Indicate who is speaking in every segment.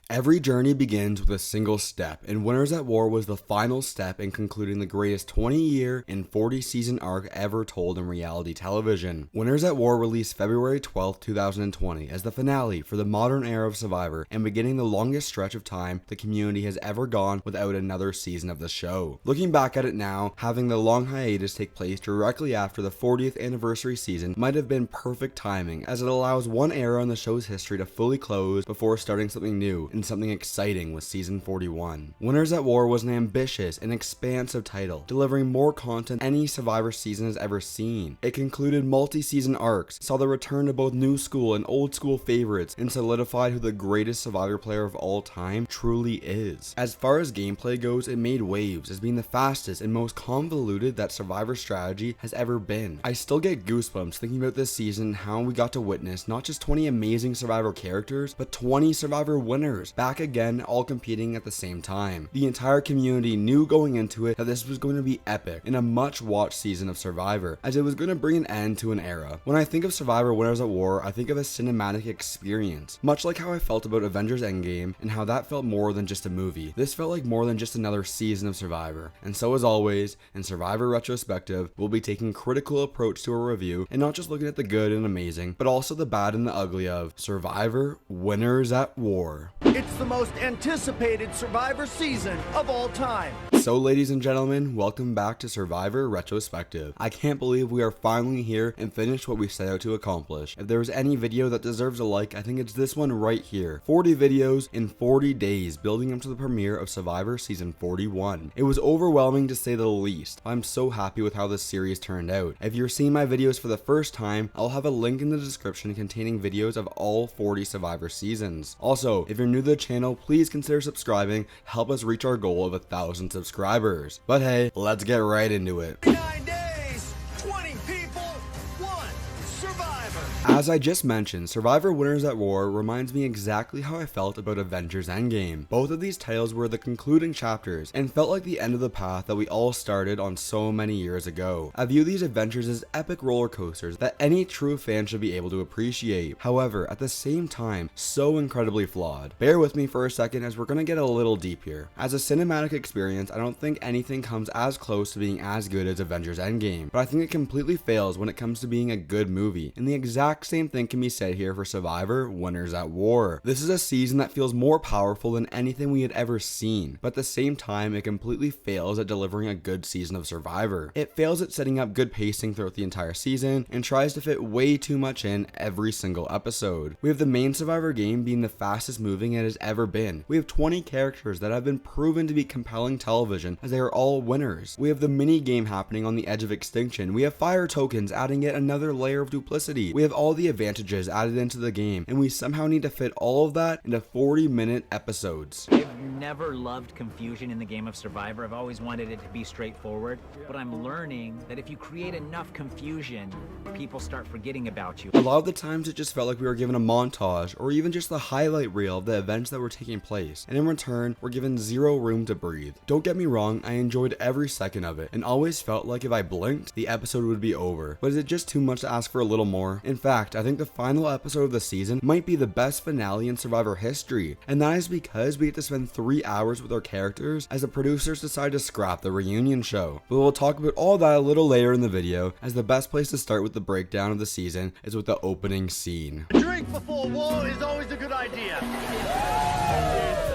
Speaker 1: Every journey begins with a single step, and Winners at War was the final step in concluding the greatest 20-year and 40-season arc ever told in reality television. Winners at War released February 12, 2020 as the finale for the modern era of Survivor and beginning the longest stretch of time the community has ever gone without another season of the show. Looking back at it now, having the long hiatus take place directly after the 40th anniversary season might have been perfect timing, as it allows one era in the show's history to fully close before starting something new and something exciting with season 41. Winners at War was an ambitious and expansive title, delivering more content than any Survivor season has ever seen. It concluded multi-season arcs, saw the return of both new school and old school favorites, and solidified who the greatest Survivor player of all time truly is. As far as gameplay goes, it made waves as being the fastest and most convoluted that Survivor strategy has ever been. I still get goosebumps thinking about this season and how we got to witness not just 20 amazing Survivor characters, but 20 Survivor winners back again, all competing at the same time. The entire community knew going into it that this was going to be epic and a much watched season of Survivor, as it was going to bring an end to an era. When I think of Survivor Winners at War, I think of a cinematic experience, much like how I felt about Avengers Endgame and how that felt more than just a movie. This felt like more than just another season of Survivor. And so as always, in Survivor Retrospective, we'll be taking a critical approach to a review and not just looking at the good and amazing, but also the bad and the ugly of Survivor Winners at War.
Speaker 2: It's the most anticipated Survivor season of all time.
Speaker 1: So ladies and gentlemen, welcome back to Survivor Retrospective. I can't believe we are finally here and finished what we set out to accomplish. If there was any video that deserves a like, I think it's this one right here. 40 videos in 40 days building up to the premiere of Survivor Season 41. It was overwhelming to say the least. I'm so happy with how this series turned out. If you're seeing my videos for the first time, I'll have a link in the description containing videos of all 40 Survivor seasons. Also, if you're new to the channel, please consider subscribing, help us reach our goal of 1,000 subscribers. But hey, let's get right into it.
Speaker 2: 9 days, 20 people, 1 survivor.
Speaker 1: As I just mentioned, Survivor Winners at War reminds me exactly how I felt about Avengers Endgame. Both of these titles were the concluding chapters and felt like the end of the path that we all started on so many years ago. I view these adventures as epic roller coasters that any true fan should be able to appreciate. However, at the same time, so incredibly flawed. Bear with me for a second as we're gonna get a little deep here. As a cinematic experience, I don't think anything comes as close to being as good as Avengers Endgame, but I think it completely fails when it comes to being a good movie, and the exact same thing can be said here for Survivor Winners at War. This is a season that feels more powerful than anything we had ever seen, but at the same time, it completely fails at delivering a good season of Survivor. It fails at setting up good pacing throughout the entire season and tries to fit way too much in every single episode. We have the main Survivor game being the fastest moving it has ever been. We have 20 characters that have been proven to be compelling television as they are all winners. We have the mini game happening on the Edge of Extinction. We have fire tokens adding yet another layer of duplicity. We have all the advantages added into the game, and we somehow need to fit all of that into 40-minute episodes.
Speaker 3: I've never loved confusion in the game of Survivor. I've always wanted it to be straightforward, but I'm learning that if you create enough confusion, people start forgetting about you.
Speaker 1: A lot of the times it just felt like we were given a montage or even just the highlight reel of the events that were taking place, and in return, we're given zero room to breathe. Don't get me wrong, I enjoyed every second of it, and always felt like if I blinked, the episode would be over. But is it just too much to ask for a little more? In fact, I think the final episode of the season might be the best finale in Survivor history, and that is because we get to spend 3 hours with our characters as the producers decide to scrap the reunion show. But we'll talk about all that a little later in the video, as the best place to start with the breakdown of the season is with the opening scene.
Speaker 2: A drink before war is always a good idea.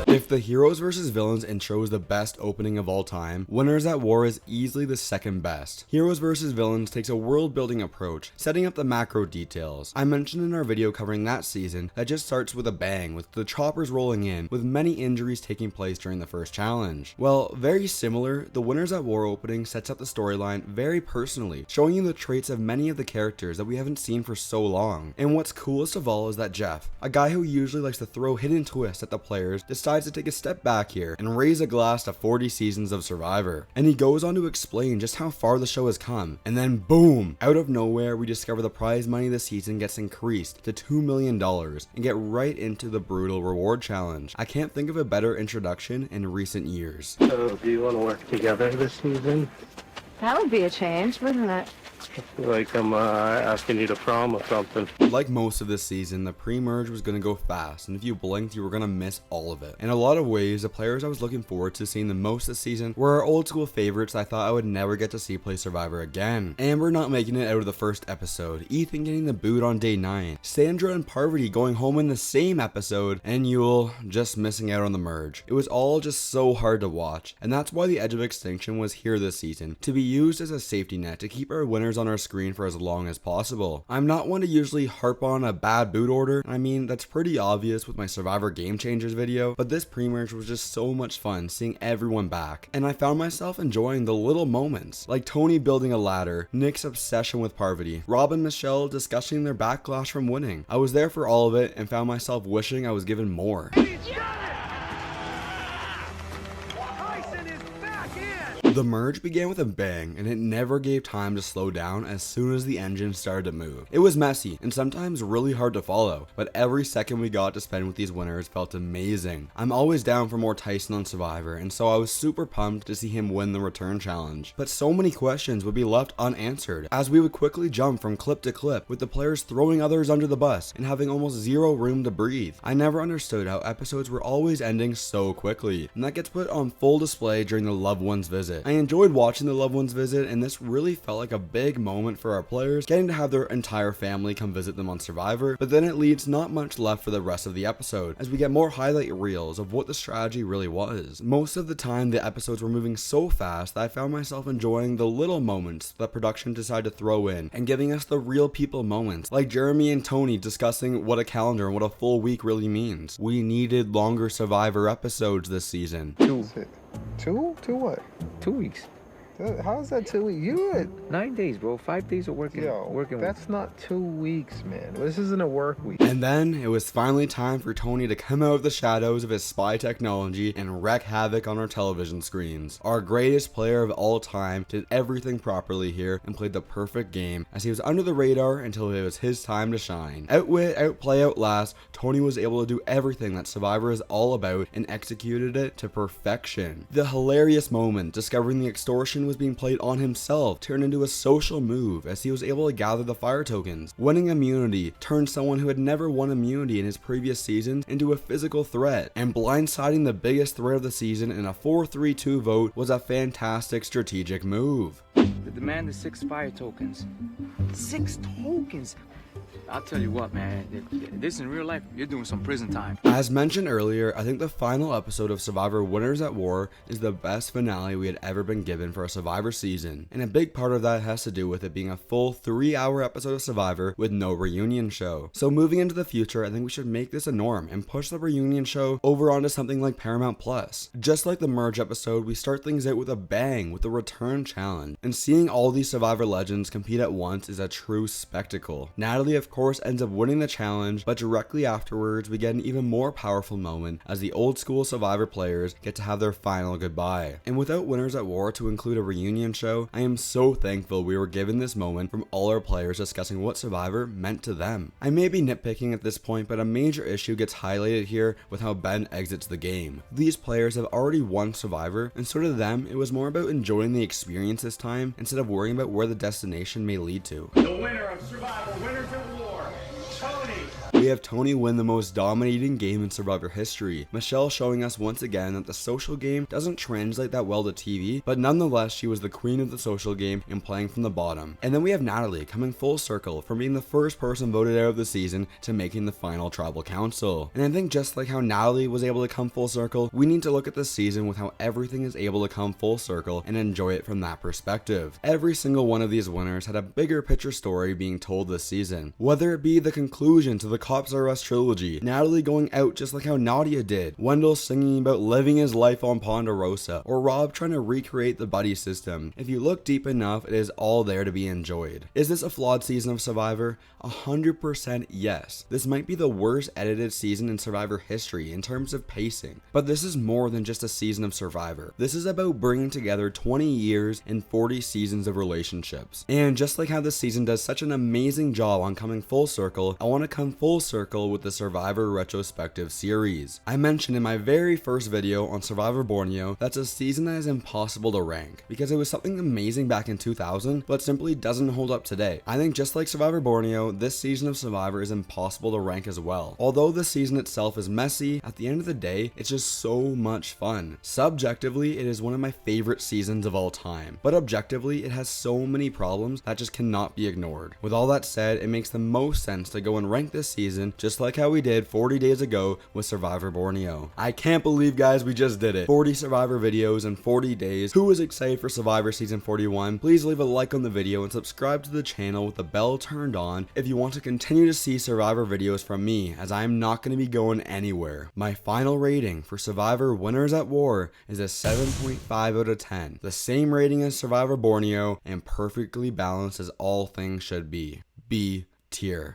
Speaker 1: If the Heroes vs. Villains intro is the best opening of all time, Winners at War is easily the second best. Heroes vs. Villains takes a world building approach, setting up the macro details. I mentioned in our video covering that season that just starts with a bang, with the choppers rolling in, with many injuries taking place during the first challenge. Well, very similar, the Winners at War opening sets up the storyline very personally, showing you the traits of many of the characters that we haven't seen for so long. And what's coolest of all is that Jeff, a guy who usually likes to throw hidden twists at the players, decides to take a step back here and raise a glass to 40 seasons of Survivor. And he goes on to explain just how far the show has come. And then boom, out of nowhere, we discover the prize money this season gets increased to $2 million and get right into the brutal reward challenge. I can't think of a better introduction in recent years.
Speaker 4: So, do you want to work together this season?
Speaker 5: That would be a change, wouldn't it?
Speaker 4: I feel like I'm asking you to prom or something.
Speaker 1: Like most of this season, the pre-merge was going to go fast, and if you blinked, you were going to miss all of it. In a lot of ways, the players I was looking forward to seeing the most this season were our old school favorites I thought I would never get to see play Survivor again. Amber not making it out of the first episode, Ethan getting the boot on day 9, Sandra and Parvati going home in the same episode, and Yul just missing out on the merge. It was all just so hard to watch, and that's why the Edge of Extinction was here this season, to be used as a safety net to keep our winners on our screen for as long as possible. I'm not one to usually harp on a bad boot order. I mean, that's pretty obvious with my Survivor Game Changers video, but this pre-merge was just so much fun seeing everyone back, and I found myself enjoying the little moments, like Tony building a ladder, Nick's obsession with Parvati, Rob and Michele discussing their backlash from winning. I was there for all of it and found myself wishing I was given more. The merge began with a bang, and it never gave time to slow down as soon as the engine started to move. It was messy, and sometimes really hard to follow, but every second we got to spend with these winners felt amazing. I'm always down for more Tyson on Survivor, and so I was super pumped to see him win the return challenge. But so many questions would be left unanswered, as we would quickly jump from clip to clip, with the players throwing others under the bus, and having almost zero room to breathe. I never understood how episodes were always ending so quickly, and that gets put on full display during the loved one's visit. I enjoyed watching the loved ones visit, and this really felt like a big moment for our players, getting to have their entire family come visit them on Survivor, but then it leaves not much left for the rest of the episode, as we get more highlight reels of what the strategy really was. Most of the time, the episodes were moving so fast that I found myself enjoying the little moments that production decided to throw in, and giving us the real people moments, like Jeremy and Tony discussing what a calendar and what a full week really means. We needed longer Survivor episodes this season.
Speaker 5: Two what?
Speaker 6: 2 weeks.
Speaker 5: How is that 2 weeks? You had
Speaker 6: 9 days, bro. 5 days of working.
Speaker 5: That's not 2 weeks, man. This isn't a work week.
Speaker 1: And then it was finally time for Tony to come out of the shadows of his spy technology and wreak havoc on our television screens. Our greatest player of all time did everything properly here and played the perfect game, as he was under the radar until it was his time to shine. Outwit, outplay, outlast, Tony was able to do everything that Survivor is all about and executed it to perfection. The hilarious moment discovering the extortion was being played on himself turned into a social move, as he was able to gather the fire tokens. Winning immunity turned someone who had never won immunity in his previous seasons into a physical threat, and blindsiding the biggest threat of the season in a 4-3-2 vote was a fantastic strategic move.
Speaker 6: The demand is 6 fire tokens. 6 tokens? I'll tell you what, man, this in real life, you're doing some prison time.
Speaker 1: As mentioned earlier, I think the final episode of Survivor Winners at War is the best finale we had ever been given for a Survivor season, and a big part of that has to do with it being a full 3-hour episode of Survivor with no reunion show. So moving into the future, I think we should make this a norm and push the reunion show over onto something like Paramount Plus. Just like the merge episode, we start things out with a bang with the return challenge, and seeing all these Survivor legends compete at once is a true spectacle. Natalie, of course, ends up winning the challenge, but directly afterwards we get an even more powerful moment as the old school Survivor players get to have their final goodbye. And without Winners at War to include a reunion show, I am so thankful we were given this moment from all our players discussing what Survivor meant to them. I may be nitpicking at this point, but a major issue gets highlighted here with how Ben exits the game. These players have already won Survivor, and so to them it was more about enjoying the experience this time instead of worrying about where the destination may lead to.
Speaker 2: The winner of Survivor Winners at War, Tony.
Speaker 1: We have Tony win the most dominating game in Survivor history. Michele showing us once again that the social game doesn't translate that well to TV, but nonetheless she was the queen of the social game and playing from the bottom. And then we have Natalie coming full circle from being the first person voted out of the season to making the final tribal council. And I think just like how Natalie was able to come full circle, we need to look at this season with how everything is able to come full circle and enjoy it from that perspective. Every single one of these winners had a bigger picture story being told this season, whether it be the conclusion to the Cops R Us trilogy, Natalie going out just like how Nadia did, Wendell singing about living his life on Ponderosa, or Rob trying to recreate the buddy system. If you look deep enough, it is all there to be enjoyed. Is this a flawed season of Survivor? 100% yes. This might be the worst edited season in Survivor history in terms of pacing, but this is more than just a season of Survivor. This is about bringing together 20 years and 40 seasons of relationships. And just like how this season does such an amazing job on coming full circle, I want to come full circle with the Survivor Retrospective series. I mentioned in my very first video on Survivor Borneo that's a season that is impossible to rank because it was something amazing back in 2000 but simply doesn't hold up today. I think just like Survivor Borneo, this season of Survivor is impossible to rank as well. Although the season itself is messy, at the end of the day, it's just so much fun. Subjectively, it is one of my favorite seasons of all time, but objectively, it has so many problems that just cannot be ignored. With all that said, it makes the most sense to go and rank this season just like how we did 40 days ago with Survivor Borneo. I can't believe, guys, we just did it. 40 Survivor videos in 40 days. Who is excited for Survivor Season 41? Please leave a like on the video and subscribe to the channel with the bell turned on if you want to continue to see Survivor videos from me, as I am not going to be going anywhere. My final rating for Survivor Winners at War is a 7.5 out of 10. The same rating as Survivor Borneo and perfectly balanced as all things should be. B tier.